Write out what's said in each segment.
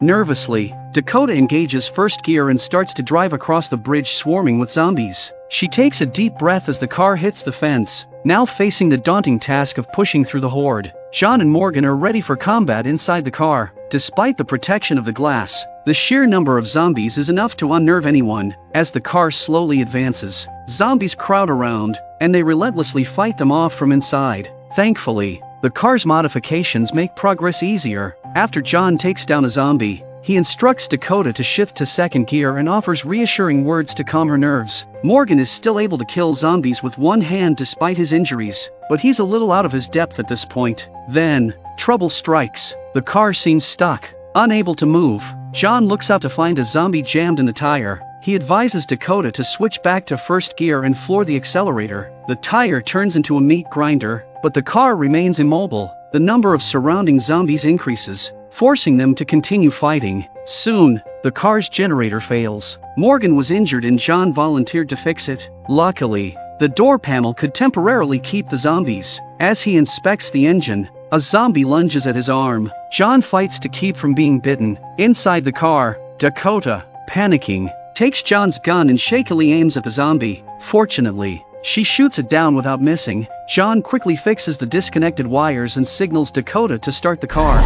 Nervously, Dakota engages first gear and starts to drive across the bridge swarming with zombies. She takes a deep breath as the car hits the fence, now facing the daunting task of pushing through the horde. John and Morgan are ready for combat inside the car. Despite the protection of the glass, the sheer number of zombies is enough to unnerve anyone. As the car slowly advances, zombies crowd around, and they relentlessly fight them off from inside. Thankfully, the car's modifications make progress easier. After John takes down a zombie, he instructs Dakota to shift to second gear and offers reassuring words to calm her nerves. Morgan is still able to kill zombies with one hand despite his injuries, but he's a little out of his depth at this point. Then, trouble strikes. The car seems stuck, unable to move. John looks out to find a zombie jammed in the tire. He advises Dakota to switch back to first gear and floor the accelerator. The tire turns into a meat grinder, but the car remains immobile. The number of surrounding zombies increases, forcing them to continue fighting. Soon, the car's generator fails. Morgan was injured and John volunteered to fix it. Luckily, the door panel could temporarily keep the zombies. As he inspects the engine, a zombie lunges at his arm. John fights to keep from being bitten. Inside the car, Dakota, panicking, takes John's gun and shakily aims at the zombie. Fortunately, she shoots it down without missing. John quickly fixes the disconnected wires and signals Dakota to start the car.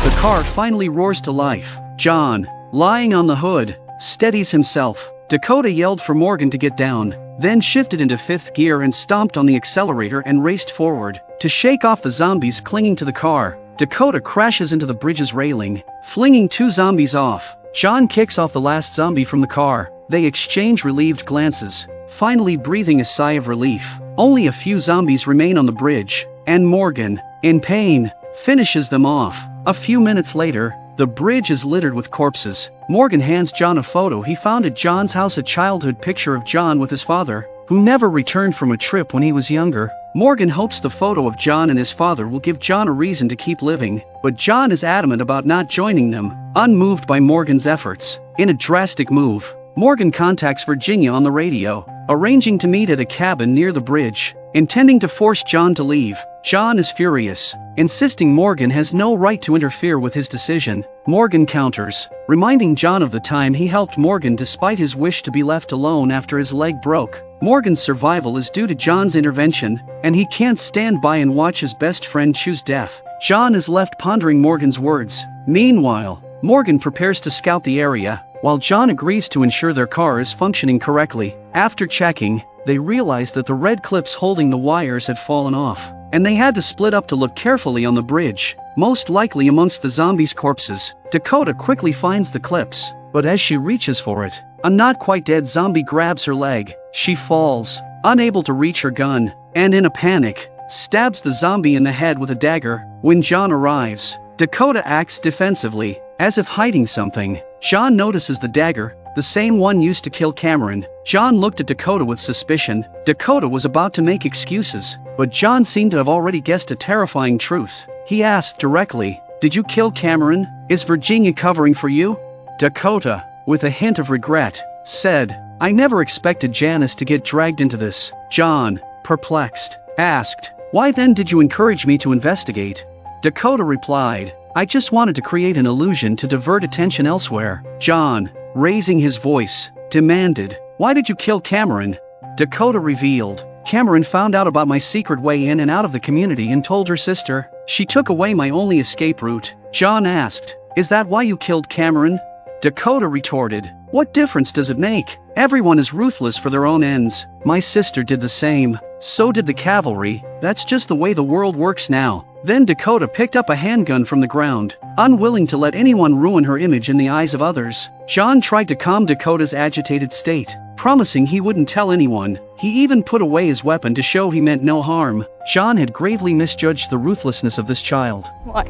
The car finally roars to life. John, lying on the hood, steadies himself. Dakota yelled for Morgan to get down, then shifted into fifth gear and stomped on the accelerator and raced forward. To shake off the zombies clinging to the car, Dakota crashes into the bridge's railing, flinging two zombies off. John kicks off the last zombie from the car. They exchange relieved glances, finally breathing a sigh of relief. Only a few zombies remain on the bridge, and Morgan, in pain, finishes them off. A few minutes later, the bridge is littered with corpses. Morgan hands John a photo he found at John's house, a childhood picture of John with his father, who never returned from a trip when he was younger. Morgan hopes the photo of John and his father will give John a reason to keep living, but John is adamant about not joining them, unmoved by Morgan's efforts. In a drastic move, Morgan contacts Virginia on the radio, arranging to meet at a cabin near the bridge, intending to force John to leave. John is furious, insisting Morgan has no right to interfere with his decision. Morgan counters, reminding John of the time he helped Morgan despite his wish to be left alone after his leg broke. Morgan's survival is due to John's intervention, and he can't stand by and watch his best friend choose death. John is left pondering Morgan's words. Meanwhile, Morgan prepares to scout the area, while John agrees to ensure their car is functioning correctly. After checking, they realize that the red clips holding the wires had fallen off, and they had to split up to look carefully on the bridge, most likely amongst the zombies' corpses. Dakota quickly finds the clips, but as she reaches for it, a not-quite-dead zombie grabs her leg. She falls, unable to reach her gun, and in a panic, stabs the zombie in the head with a dagger. When John arrives, Dakota acts defensively, as if hiding something. John notices the dagger, the same one used to kill Cameron. John looked at Dakota with suspicion. Dakota was about to make excuses, but John seemed to have already guessed a terrifying truth. He asked directly, "Did you kill Cameron? Is Virginia covering for you?" Dakota, with a hint of regret, said, "I never expected Janice to get dragged into this." John, perplexed, asked, "Why then did you encourage me to investigate?" Dakota replied, "I just wanted to create an illusion to divert attention elsewhere." John, raising his voice, demanded, "Why did you kill Cameron?" Dakota revealed, "Cameron found out about my secret way in and out of the community and told her sister. She took away my only escape route." John asked, "Is that why you killed Cameron?" Dakota retorted, "What difference does it make? Everyone is ruthless for their own ends. My sister did the same. So did the cavalry. That's just the way the world works now." Then Dakota picked up a handgun from the ground, unwilling to let anyone ruin her image in the eyes of others. John tried to calm Dakota's agitated state, promising he wouldn't tell anyone. He even put away his weapon to show he meant no harm. John had gravely misjudged the ruthlessness of this child. Why?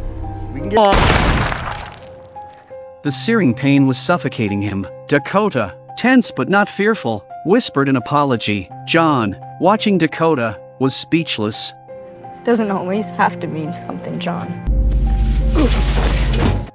The searing pain was suffocating him. Dakota, tense but not fearful, whispered an apology. John, watching Dakota, was speechless. Doesn't always have to mean something, John.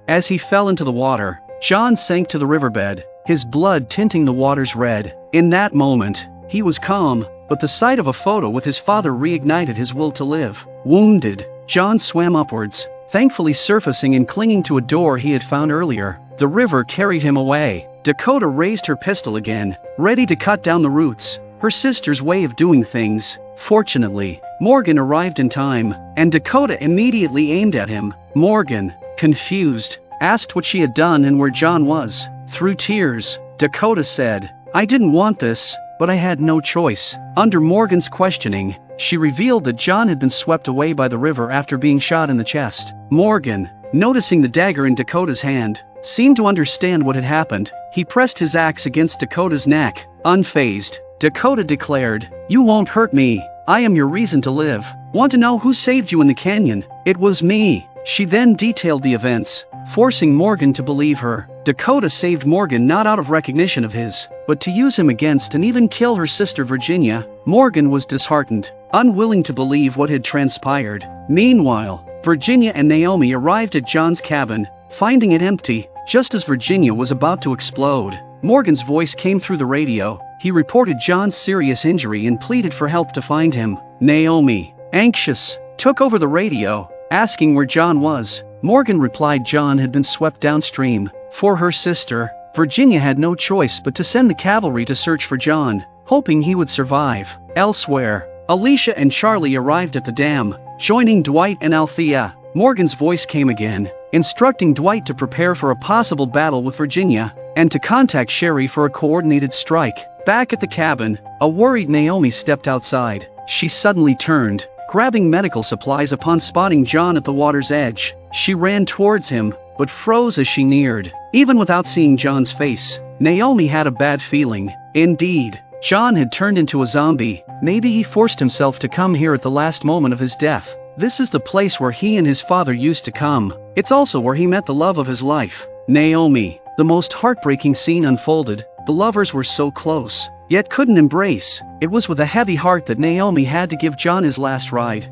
As he fell into the water, John sank to the riverbed, his blood tinting the waters red. In that moment, he was calm, but the sight of a photo with his father reignited his will to live. Wounded, John swam upwards, thankfully surfacing and clinging to a door he had found earlier. The river carried him away. Dakota raised her pistol again, ready to cut down the roots. Her sister's way of doing things. Fortunately, Morgan arrived in time, and Dakota immediately aimed at him. Morgan, confused, asked what she had done and where John was. Through tears, Dakota said, "I didn't want this, but I had no choice." Under Morgan's questioning, she revealed that John had been swept away by the river after being shot in the chest. Morgan, noticing the dagger in Dakota's hand, seemed to understand what had happened. He pressed his axe against Dakota's neck. Unfazed, Dakota declared, "You won't hurt me. I am your reason to live. Want to know who saved you in the canyon? It was me." She then detailed the events, forcing Morgan to believe her. Dakota saved Morgan not out of recognition of his, but to use him against and even kill her sister Virginia. Morgan was disheartened, unwilling to believe what had transpired. Meanwhile, Virginia and Naomi arrived at John's cabin, finding it empty, just as Virginia was about to explode. Morgan's voice came through the radio. He reported John's serious injury and pleaded for help to find him. Naomi, anxious, took over the radio, asking where John was. Morgan replied John had been swept downstream. For her sister, Virginia had no choice but to send the cavalry to search for John, hoping he would survive. Elsewhere, Alicia and Charlie arrived at the dam, joining Dwight and Althea. Morgan's voice came again, instructing Dwight to prepare for a possible battle with Virginia, and to contact Sherry for a coordinated strike. Back at the cabin, a worried Naomi stepped outside. She suddenly turned, grabbing medical supplies upon spotting John at the water's edge. She ran towards him, but froze as she neared. Even without seeing John's face, Naomi had a bad feeling. Indeed, John had turned into a zombie. Maybe he forced himself to come here at the last moment of his death. This is the place where he and his father used to come. It's also where he met the love of his life, Naomi. The most heartbreaking scene unfolded. The lovers were so close, yet couldn't embrace. It was with a heavy heart that Naomi had to give John his last ride.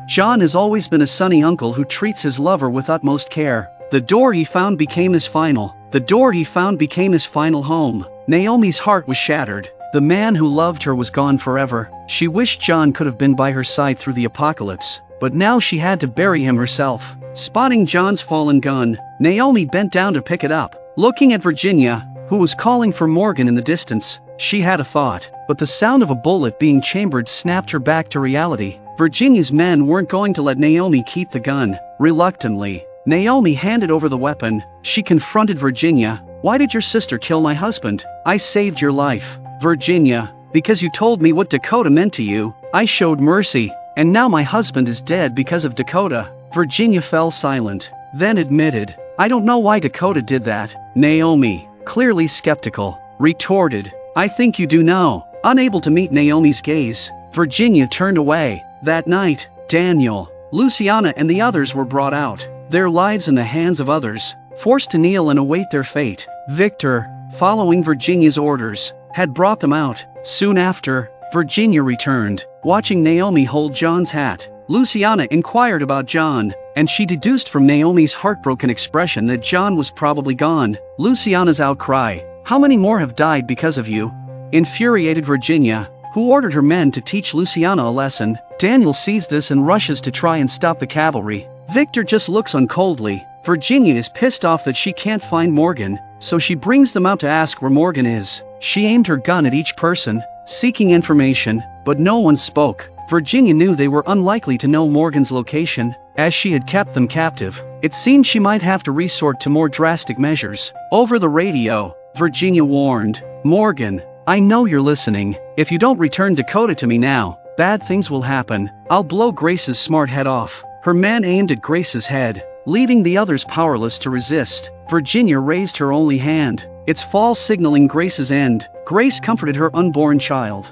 John has always been a sunny uncle who treats his lover with utmost care. The door he found became his final. The door he found became his final home. Naomi's heart was shattered. The man who loved her was gone forever. She wished John could have been by her side through the apocalypse, but now she had to bury him herself. Spotting John's fallen gun, Naomi bent down to pick it up. Looking at Virginia, who was calling for Morgan in the distance, she had a thought, but the sound of a bullet being chambered snapped her back to reality. Virginia's men weren't going to let Naomi keep the gun. Reluctantly, Naomi handed over the weapon. She confronted Virginia. "Why did your sister kill my husband? I saved your life." "Virginia, because you told me what Dakota meant to you. I showed mercy, and now my husband is dead because of Dakota." Virginia fell silent, then admitted, "I don't know why Dakota did that." Naomi, clearly skeptical, retorted, "I think you do know." Unable to meet Naomi's gaze, Virginia turned away. That night, Daniel, Luciana and the others were brought out, their lives in the hands of others, forced to kneel and await their fate. Victor, following Virginia's orders, had brought them out. Soon after, Virginia returned, watching Naomi hold John's hat. Luciana inquired about John, and she deduced from Naomi's heartbroken expression that John was probably gone. Luciana's outcry, "How many more have died because of you?" infuriated Virginia, who ordered her men to teach Luciana a lesson. Daniel sees this and rushes to try and stop the cavalry. Victor just looks on coldly. Virginia is pissed off that she can't find Morgan, so she brings them out to ask where Morgan is. She aimed her gun at each person, seeking information, but no one spoke. Virginia knew they were unlikely to know Morgan's location, as she had kept them captive. It seemed she might have to resort to more drastic measures. Over the radio, Virginia warned, "Morgan, I know you're listening. If you don't return Dakota to me now, bad things will happen. I'll blow Grace's smart head off." Her men aimed at Grace's head, leaving the others powerless to resist. Virginia raised her only hand, its fall signaling Grace's end. Grace comforted her unborn child.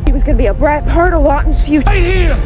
He was gonna be a brat part of Lawton's future. Right here!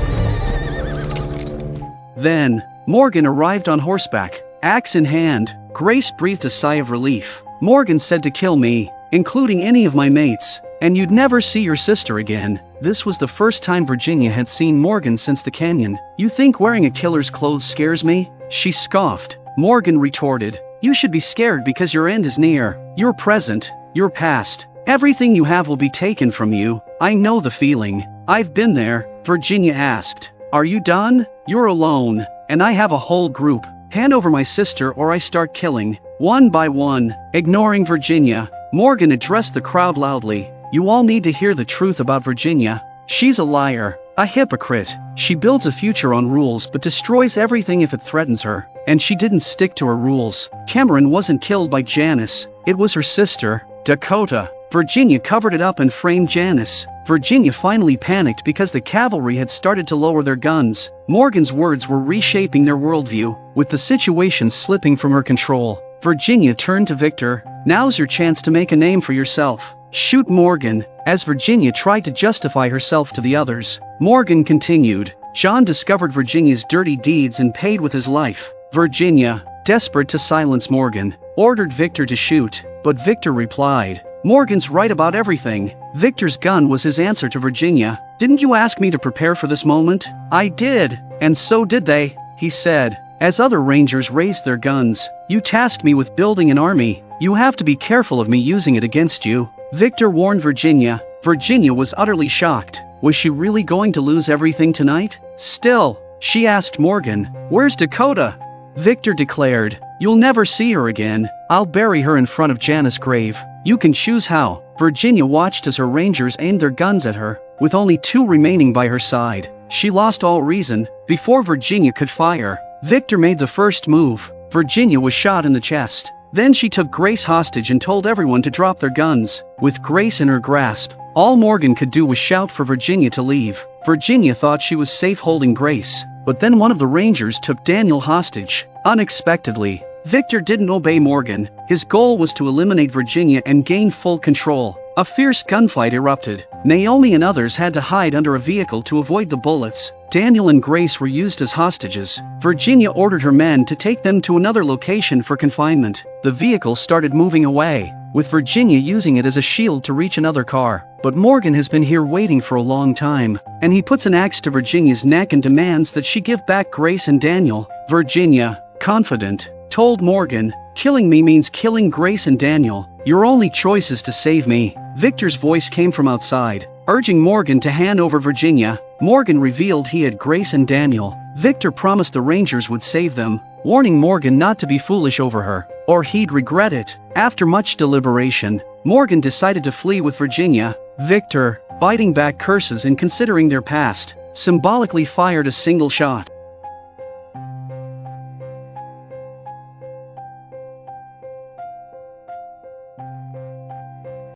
Then, Morgan arrived on horseback, axe in hand. Grace breathed a sigh of relief. "Morgan said to kill me, including any of my mates, and you'd never see your sister again." This was the first time Virginia had seen Morgan since the canyon. "You think wearing a killer's clothes scares me?" she scoffed. Morgan retorted, "You should be scared because your end is near. Your present, your past, everything you have will be taken from you. I know the feeling. I've been there, Virginia asked. Are you done? You're alone, and I have a whole group. Hand over my sister or I start killing. One by one. Ignoring Virginia, Morgan addressed the crowd loudly. You all need to hear the truth about Virginia. She's a liar, a hypocrite. She builds a future on rules but destroys everything if it threatens her. And she didn't stick to her rules. Cameron wasn't killed by Janice. It was her sister, Dakota. Virginia covered it up and framed Janice. Virginia finally panicked because the cavalry had started to lower their guns. Morgan's words were reshaping their worldview, with the situation slipping from her control. Virginia turned to Victor. Now's your chance to make a name for yourself. Shoot Morgan. As Virginia tried to justify herself to the others, Morgan continued. John discovered Virginia's dirty deeds and paid with his life. Virginia, desperate to silence Morgan, ordered Victor to shoot, but Victor replied, Morgan's right about everything. Victor's gun was his answer to Virginia. Didn't you ask me to prepare for this moment? I did, and so did they, he said. As other rangers raised their guns, you tasked me with building an army. You have to be careful of me using it against you. Victor warned Virginia. Virginia was utterly shocked. Was she really going to lose everything tonight? Still, she asked Morgan, where's Dakota? Victor declared, you'll never see her again. I'll bury her in front of Janice's grave. You can choose how. Virginia watched as her rangers aimed their guns at her, with only 2 remaining by her side. She lost all reason. Before Virginia could fire, Victor made the first move. Virginia was shot in the chest. Then she took Grace hostage and told everyone to drop their guns. With Grace in her grasp, all Morgan could do was shout for Virginia to leave. Virginia thought she was safe holding Grace, but then one of the rangers took Daniel hostage. Unexpectedly, Victor didn't obey Morgan. His goal was to eliminate Virginia and gain full control. A fierce gunfight erupted. Naomi and others had to hide under a vehicle to avoid the bullets. Daniel and Grace were used as hostages. Virginia ordered her men to take them to another location for confinement. The vehicle started moving away, with Virginia using it as a shield to reach another car. But Morgan has been here waiting for a long time, and he puts an axe to Virginia's neck and demands that she give back Grace and Daniel. Virginia, confident, told Morgan, killing me means killing Grace and Daniel. Your only choice is to save me. Victor's voice came from outside, urging Morgan to hand over Virginia. Morgan revealed he had Grace and Daniel. Victor promised the Rangers would save them, warning Morgan not to be foolish over her, or he'd regret it. After much deliberation, Morgan decided to flee with Virginia. Victor, biting back curses and considering their past, symbolically fired a single shot.